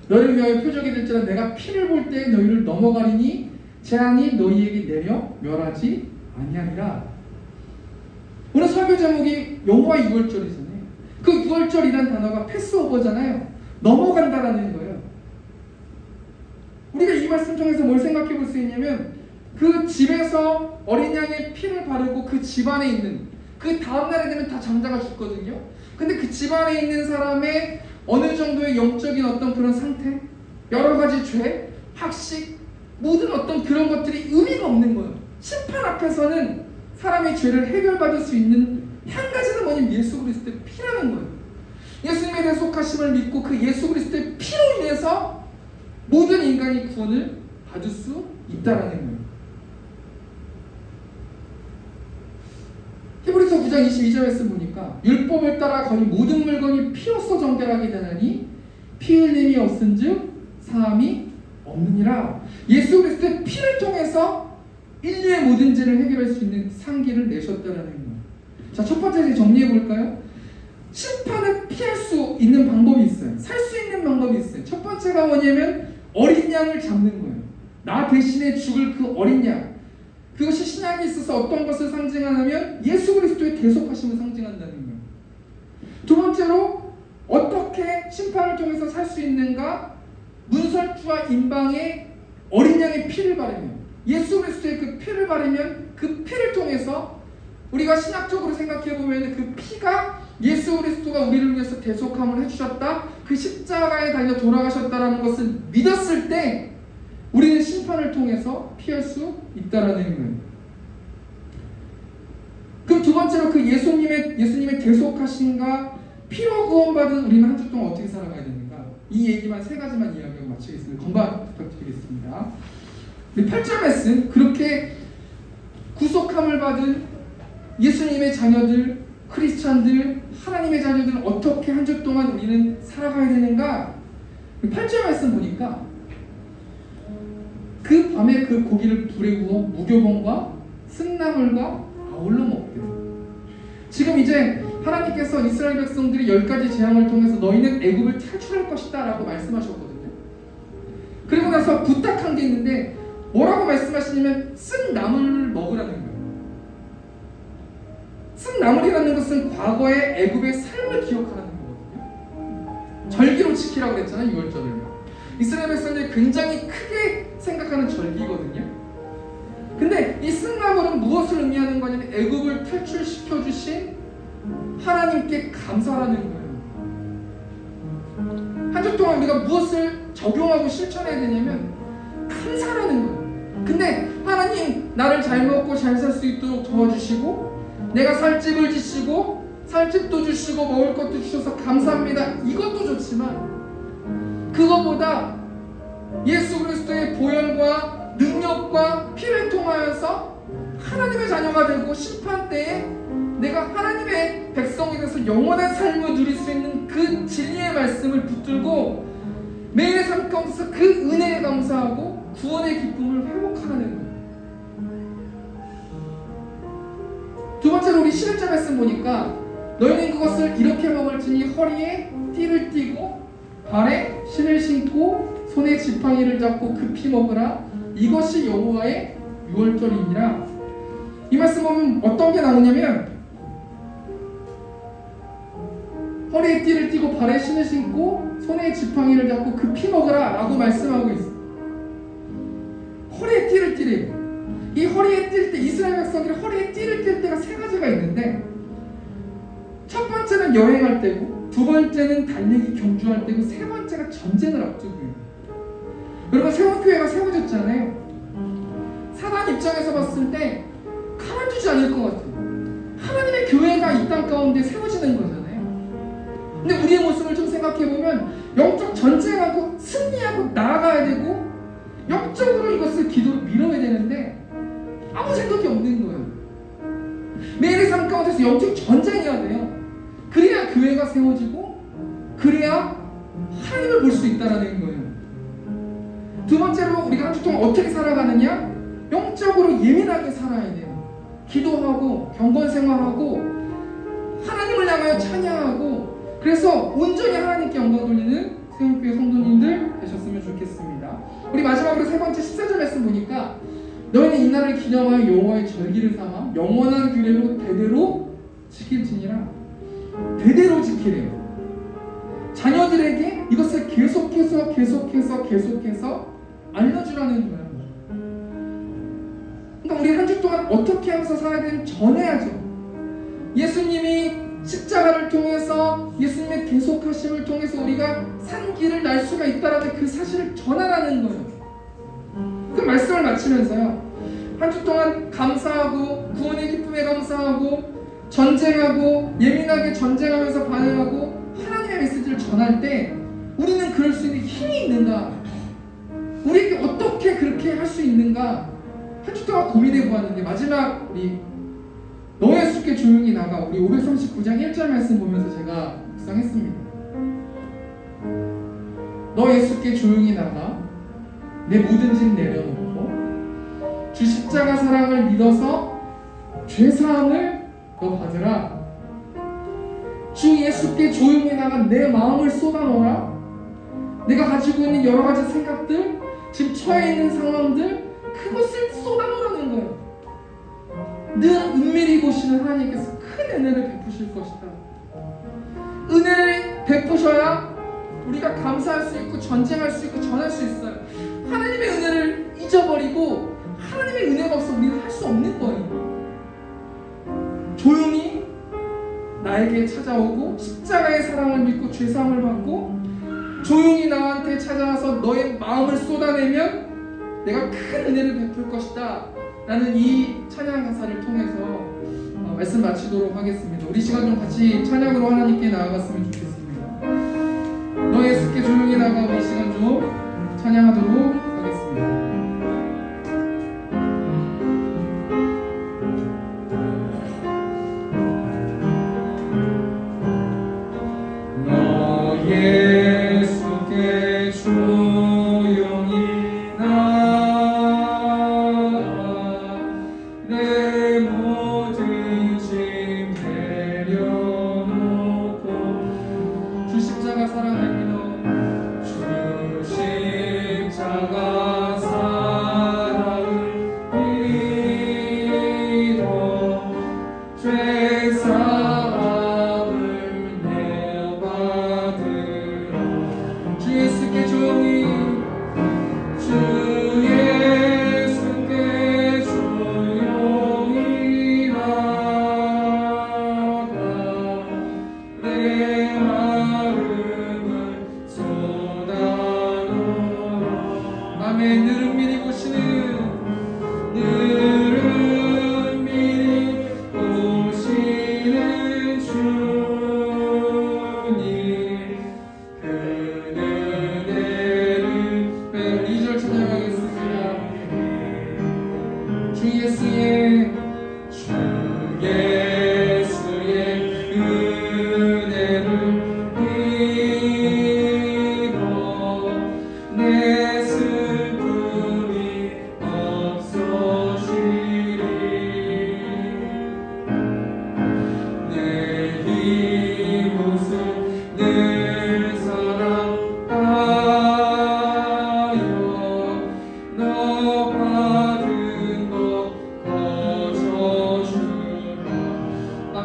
너희를 위하여 표적이 될지라 내가 피를 볼 때 너희를 넘어가리니 재앙이 너희에게 내려 멸하지 아니하리라. 오늘 설교 제목이 여호와 유월절이잖아요. 그 유월절이란 단어가 패스오버잖아요. 넘어간다라는 거예요. 우리가 이 말씀 중에서 뭘 생각해 볼 수 있냐면 그 집에서 어린 양의 피를 바르고 그 집안에 있는 그 다음날에 되면 다 장자가 죽거든요. 근데 그 집안에 있는 사람의 어느 정도의 영적인 어떤 그런 상태, 여러 가지 죄, 학식, 모든 어떤 그런 것들이 의미가 없는 거예요. 심판 앞에서는 사람의 죄를 해결받을 수 있는 한 가지는 뭐냐면 예수 그리스도의 피라는 거예요. 예수님의 대속하심을 믿고 그 예수 그리스도의 피로 인해서 모든 인간이 구원을 받을 수 있다라는 거예요. 히브리서 9장 22절 말씀 보니까 율법을 따라 거의 모든 물건이 피로써 정결하게 되나니 피 흘림이 없은즉 사함이 없느니라. 예수 그리스도의 피를 통해서 인류의 모든 죄를 해결할 수 있는 상기를 내셨다라는 거예요. 자, 첫 번째 정리해 볼까요? 심판을 피할 수 있는 방법이 있어요. 살 수 있는 방법이 있어요. 첫 번째가 뭐냐면 어린 양을 잡는 거예요. 나 대신에 죽을 그 어린 양. 그것이 신약에 있어서 어떤 것을 상징하냐면 예수 그리스도의 대속하심을 상징한다는 거예요. 두 번째로 어떻게 심판을 통해서 살 수 있는가? 문설주와 임방에 어린 양의 피를 바르면 예수 그리스도의 그 피를 바르면 그 피를 통해서 우리가 신학적으로 생각해보면 그 피가 예수 그리스도가 우리를 위해서 대속함을 해주셨다, 그 십자가에 달려 돌아가셨다라는 것을 믿었을 때 우리는 심판을 통해서 피할 수 있다라는 거예요. 그럼 두 번째로 그 예수님의 대속하심과 피로 구원받은 우리는 한 주 동안 어떻게 살아가야 되는가? 이 얘기만 세 가지만 이야기하고 마치겠습니다. 건반 부탁드리겠습니다. 8절 말씀, 그렇게 구속함을 받은 예수님의 자녀들, 크리스찬들, 하나님의 자녀들은 어떻게 한 주 동안 우리는 살아가야 되는가? 8절 말씀 보니까 그 밤에 그 고기를 불에 구워 무교봉과 쓴나물과 아울러 먹대요. 지금 이제 하나님께서 이스라엘 백성들이 10가지 재앙을 통해서 너희는 애굽을 탈출할 것이다 라고 말씀하셨거든요. 그리고 나서 부탁한 게 있는데 뭐라고 말씀하시냐면 쓴 나물을 먹으라는 거예요. 쓴 나물이라는 것은 과거의 애굽의 삶을 기억하라는 거거든요. 절기로 지키라고 그랬잖아요. 6월절을요. 이스라엘 백성들이 굉장히 크게 생각하는 절기거든요. 근데 이 쓴나물은 무엇을 의미하는 거냐면 애굽을 탈출시켜 주신 하나님께 감사하는 거예요. 한 주 동안 우리가 무엇을 적용하고 실천해야 되냐면 감사라는 거예요. 근데 하나님 나를 잘 먹고 잘 살 수 있도록 도와주시고 내가 살 집을 지시고 살 집도 주시고 먹을 것도 주셔서 감사합니다. 이것도 좋지만 그것보다 예수 그리스도의 보혈과 능력과 피를 통하여서 하나님의 자녀가 되고 심판 때에 내가 하나님의 백성이 돼서 영원한 삶을 누릴 수 있는 그 진리의 말씀을 붙들고 매일의 삶 가운데서 그 은혜에 감사하고 구원의 기쁨을 회복하는 거예요. 두 번째로 우리 11절 말씀 보니까 너희는 그것을 이렇게 먹을지니 허리에 띠를 띠고 발에 신을 신고 손에 지팡이를 잡고 급히 먹으라. 이것이 여호와의 유월절이니라. 이 말씀 보면 어떤 게 나오냐면 허리에 띠를 띠고 발에 신을 신고 손에 지팡이를 잡고 급히 먹으라 라고 말씀하고 있어요. 허리에 띠를 띠래요. 이 허리에 뛸 때 이스라엘 백성들이 허리에 띠를 뛸 때가 세 가지가 있는데 첫 번째는 여행할 때고 두 번째는 달리기 경주할 때고 세 번째가 전쟁을 앞두고 있는 거예요. 여러분 세원교회가 세워졌잖아요. 사단 입장에서 봤을 때 가만두지 않을 것 같아요. 하나님의 교회가 이 땅 가운데 세워지는 거잖아요. 근데 우리의 모습을 좀 생각해보면 영적 전쟁하고 승리하고 나아가야 되고 영적으로 이것을 기도로 밀어야 되는데 아무 생각이 없는 거예요. 매일의 삶 가운데서 영적 전쟁해야 돼요. 그래야 교회가 세워지고 그래야 하나님을 볼 수 있다는 거예요. 두 번째로 우리가 한 주 동안 어떻게 살아가느냐? 영적으로 예민하게 살아야 돼요. 기도하고 경건 생활하고 하나님을 향하여 찬양하고 그래서 온전히 하나님께 영광 돌리는 세운교회 성도님들 되셨으면 좋겠습니다. 우리 마지막으로 세 번째 14절 말씀 보니까 너희는 이 날을 기념하여 여호와의 절기를 삼아 영원한 규례로 대대로 지킬지니라. 대대로 지키래요. 자녀들에게 이것을 계속해서 알려주라는 거예요. 그러니까 우리 한 주 동안 어떻게 하면서 살아야 되는지 전해야죠. 예수님이 십자가를 통해서 예수님의 계속하심을 통해서 우리가 산 길을 날 수가 있다는 그 사실을 전하라는 거예요. 그 말씀을 마치면서요. 한 주 동안 감사하고 구원의 기쁨에 감사하고 전쟁하고 예민하게 전쟁하면서 반응하고 하나님의 메시지를 전할 때 우리는 그럴 수 있는 힘이 있는가? 우리에게 어떻게 그렇게 할 수 있는가? 한 주 동안 고민해 보았는데 마지막 우리 너 예수께 조용히 나가 우리 539장 1절 말씀 보면서 제가 묵상했습니다. 너 예수께 조용히 나가 내 모든 짐 내려놓고 주 십자가 사랑을 믿어서 죄사함을 너 받으라. 주 예수께 조용히 나가 내 마음을 쏟아놓으라. 내가 가지고 있는 여러 가지 생각들 지금 처해 있는 상황들 그것을 쏟아놓으라는 거예요. 늘 은밀히 보시는 하나님께서 큰 은혜를 베푸실 것이다. 은혜를 베푸셔야 우리가 감사할 수 있고 전쟁할 수 있고 전할 수 있어요. 하나님의 은혜를 잊어버리고 하나님의 은혜가 없어 우리는 할 수 없는 거예요. 조용히 나에게 찾아오고 십자가의 사랑을 믿고 죄사함을 받고 조용히 나한테 찾아와서 너의 마음을 쏟아내면 내가 큰 은혜를 베풀 것이다 라는 이 찬양 가사를 통해서 말씀 마치도록 하겠습니다. 우리 시간 좀 같이 찬양으로 하나님께 나아갔으면 좋겠습니다. 너 예수께 조용히 나가 우리 시간 좀 찬양하도록 하겠습니다. 너 예수께 조용히 나가 내 모든 짐 내려놓고 주 십자가 사랑을 믿어 주 십자가 사랑을 믿어 죄사함을 내어받으라. 주 예수께 조용히 주 예수께 조용히 나가 내 마음을 쏟아놓으라. 아멘. 늘 은밀히 보시는 늘 은밀히 보시는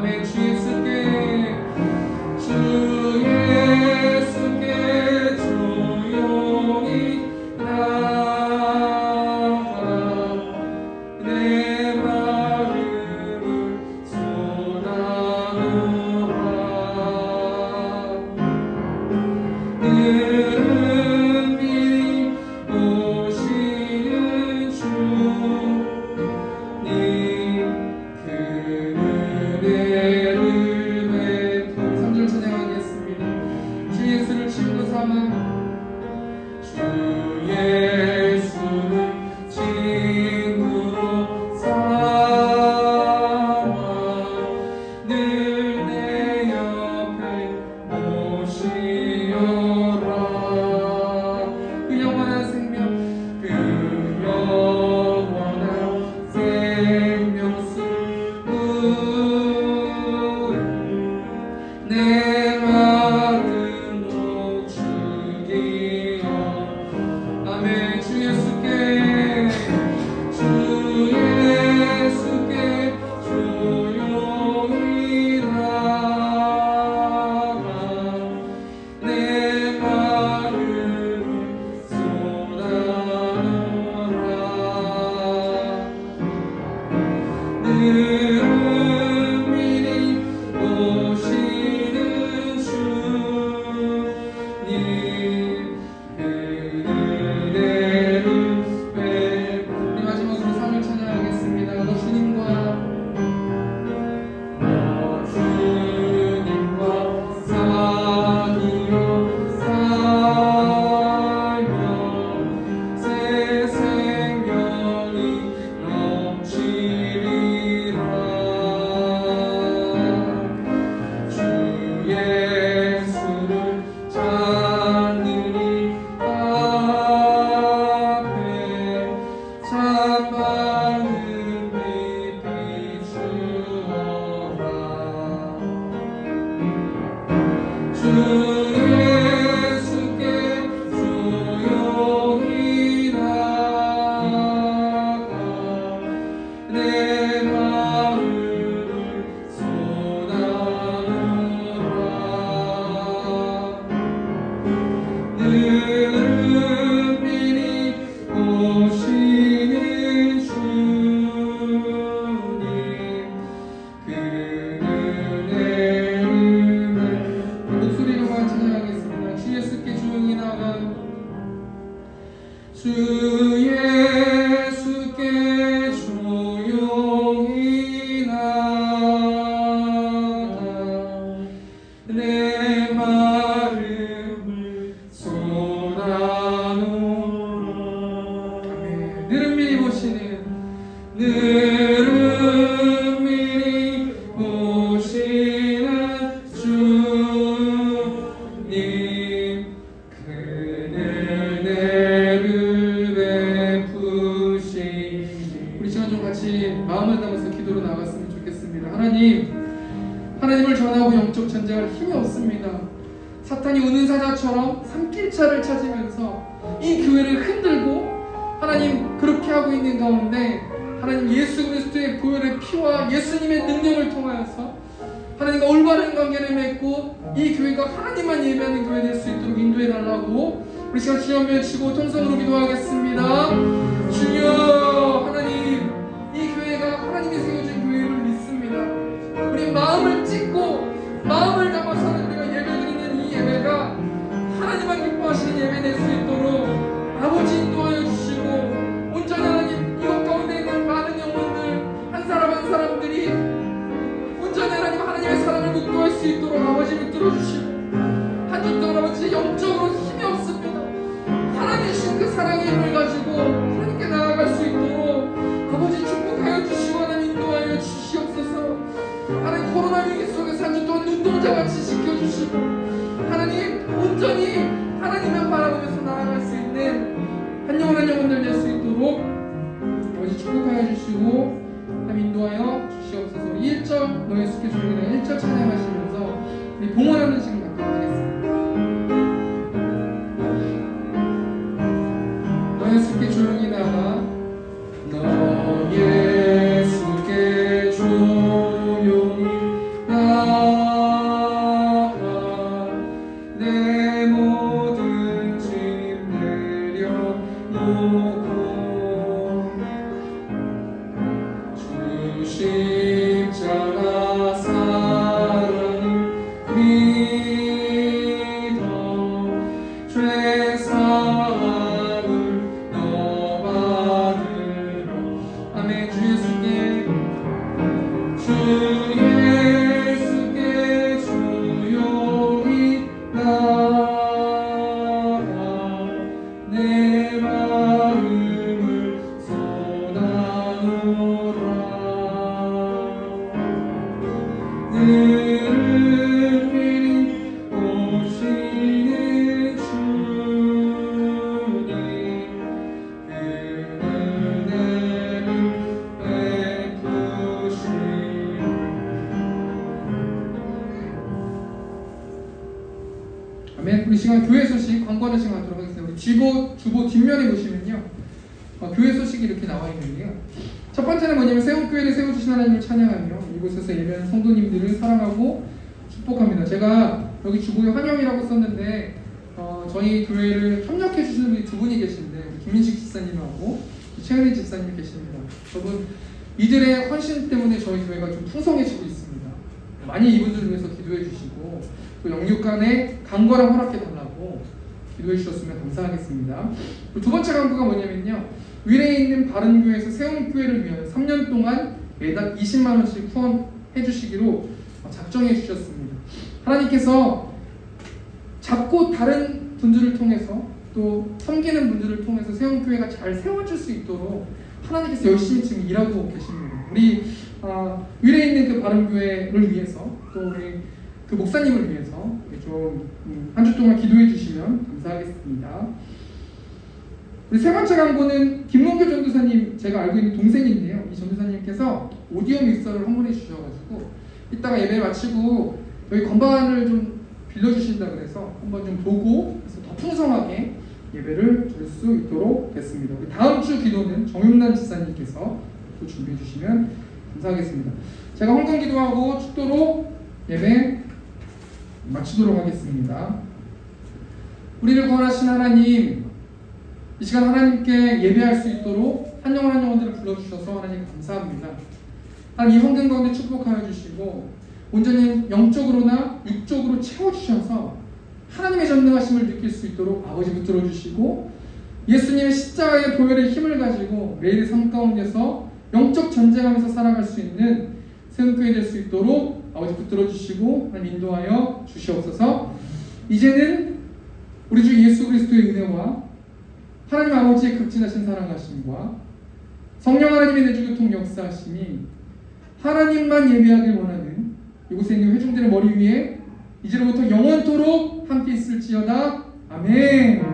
아멘. 주 예수께 주 예수께 조용히 나가 내 마음을 쏟아놓아 늘은 미리 오시는 주님 그 은혜를 베푸 3절 찬양하겠습니다. 주 예수를 친구 삼아 주 예수를 친구로 삼아 늘 내 옆에 오시어라 그 영원한 생명 그 영원한 생명수 내 마음 목축이여 아멘. 주 예수께 주 예수께 조용히 나가 내 마음을 쏟아놓아 늘은 미리 오시는 주님 그 은혜를 베푸 우리 마지막으로 삶을 찬양하겠습니다. 너 주님과 사귀어 살며 새 생명이 넘치리라 주 예수를 찾느니 앞에 참 많은 빛 비추어라 주 예수께 조용히 나가 내 마음을 쏟아놓아 늘은 미리 오시는 주님 그 은혜를 목소리로만 찬양하겠습니다. 주 예수께 조용히 나가 주 예수께 조용히 나가 내 마음을 쏟아놓아 아멘. 늘은 미리 보시는 늘은 미리 보시는 주님 그 은혜를 베푸시니 우리 시간 좀 같이 마음을 담아서 기도로 나갔으면 좋겠습니다. 하나님을 전하고 영적 전쟁할 힘이 없습니다. 사탄이 은사자처럼 산길차를 찾으면서 이 교회를 흔들고 하나님 그렇게 하고 있는 가운데 하나님 예수 그리스도의 보혈의 피와 예수님의 능력을 통하여서 하나님과 올바른 관계를 맺고 이 교회가 하나님만 예배하는 교회 될 수 있도록 인도해 달라고 우리 시간 주여 외치고 통성으로 기도하겠습니다. 주여 하나님 이 교회가 하나님이 세워준 교회를 믿습니다. 우리 마음을 찢고 마음을 담아서 우리가 예배드리는 이 예배가 하나님만 기뻐하시는 예배 될 수 있도록 아버지 인도하여 주시고 온전히 하나님 이것 가운데 있는 많은 영혼들 한 사람 한 사람들이 온전히 하나님의 사랑을 묵도할 수 있도록 아버지 붙들어 주시고 한 주 동안 아버지 영적으로 힘이 없습니다. 하나님 주신 그 사랑의 힘을 가지고 하나님께 나아갈 수 있도록 아버지 축복하여 주시고 하나님 인도하여 주시옵소서. 하나님 코로나 위기 속에서 한 주 동안 눈동자같이 지켜주시고 하나님 온전히 하나님만 바라보면서 나아갈 수 있는 한 영혼한 영혼들 될 수 있도록 아버지 축복하여 주시고 하나님 인도하여 주시옵소서. 1절 너의 숙회 주님이라 1절 찬양하시면서 우리 봉헌하는 시간 갖도록 하겠습니다. 너의 숙회 조용히 나가 너의 숙회 조용히 예수께 조용히 나아 내 마음을 쏟아놓으라. 너를 위히 오시는 주님 그 은혜를 베푸시오. 아멘. 우리 시간 교회 소식 광고하는 시간 하도록 하겠습니다. 우리 주보 뒷면에 보시면요, 교회 소식이 이렇게 나와 있는데요. 첫 번째는 뭐냐면 세움교회를 세워주신 하나님을 찬양하며 이곳에서 예배하는 성도님들을 사랑하고 축복합니다. 제가 여기 주보에 환영이라고 썼는데 저희 교회를 협력해 주시는 분이 두 분이 계신데 우리 김민식 집사님하고 최은희 집사님이 계십니다. 저분 이들의 헌신 때문에 저희 교회가 좀 풍성해지고 있습니다. 많이 이분들을 위해서 기도해 주시고 또 영육간에 강건함 허락해 달라고 기도해 주셨으면 감사하겠습니다. 두 번째 강구가 뭐냐면요, 위례에 있는 바른교회에서 세움교회를 위하여 3년 동안 매달 20만 원씩 후원해 주시기로 작정해 주셨습니다. 하나님께서 자꾸 다른 분들을 통해서 또 섬기는 분들을 통해서 세움교회가 잘 세워질 수 있도록 하나님께서 열심히 지금 일하고 계십니다. 우리 위례에 있는 그 바른교회를 위해서 또 우리 그 목사님을 위해서 좀 한 주 동안 기도해 주시면 감사하겠습니다. 우리 세 번째 광고는 김문교 전도사님, 제가 알고 있는 동생인데요. 이 전도사님께서 오디오 믹서를 헌물해 주셔가지고 이따가 예배 마치고 여기 건반을 좀 빌려주신다 그래서 한번 좀 보고 그래서 더 풍성하게 예배를 드릴 수 있도록 됐습니다. 우리 다음 주 기도는 정윤란 집사님께서 또 준비해 주시면 감사하겠습니다. 제가 헌금 기도하고 축도로 예배 마치도록 하겠습니다. 우리를 구원하신 하나님, 이 시간 하나님께 예배할 수 있도록 한 영혼 한 영혼들을 불러주셔서 하나님 감사합니다. 하나님 이 헌금 가운데 축복하여 주시고 온전히 영적으로나 육적으로 채워주셔서 하나님의 전능하심을 느낄 수 있도록 아버지 붙들어 주시고 예수님의 십자가의 보혈의 힘을 가지고 매일의 삶 가운데서 영적 전쟁하면서 살아갈 수 있는 세움교회 될 수 있도록 아버지 붙들어 주시고 하나님 인도하여 주시옵소서. 이제는 우리 주 예수 그리스도의 은혜와 하나님 아버지의 극진하신 사랑하심과 성령 하나님의 내주교통 역사하심이 하나님만 예배하길 원하는 이곳에 있는 회중들의 머리 위에 이제로부터 영원토록 함께 있을지어다. 아멘.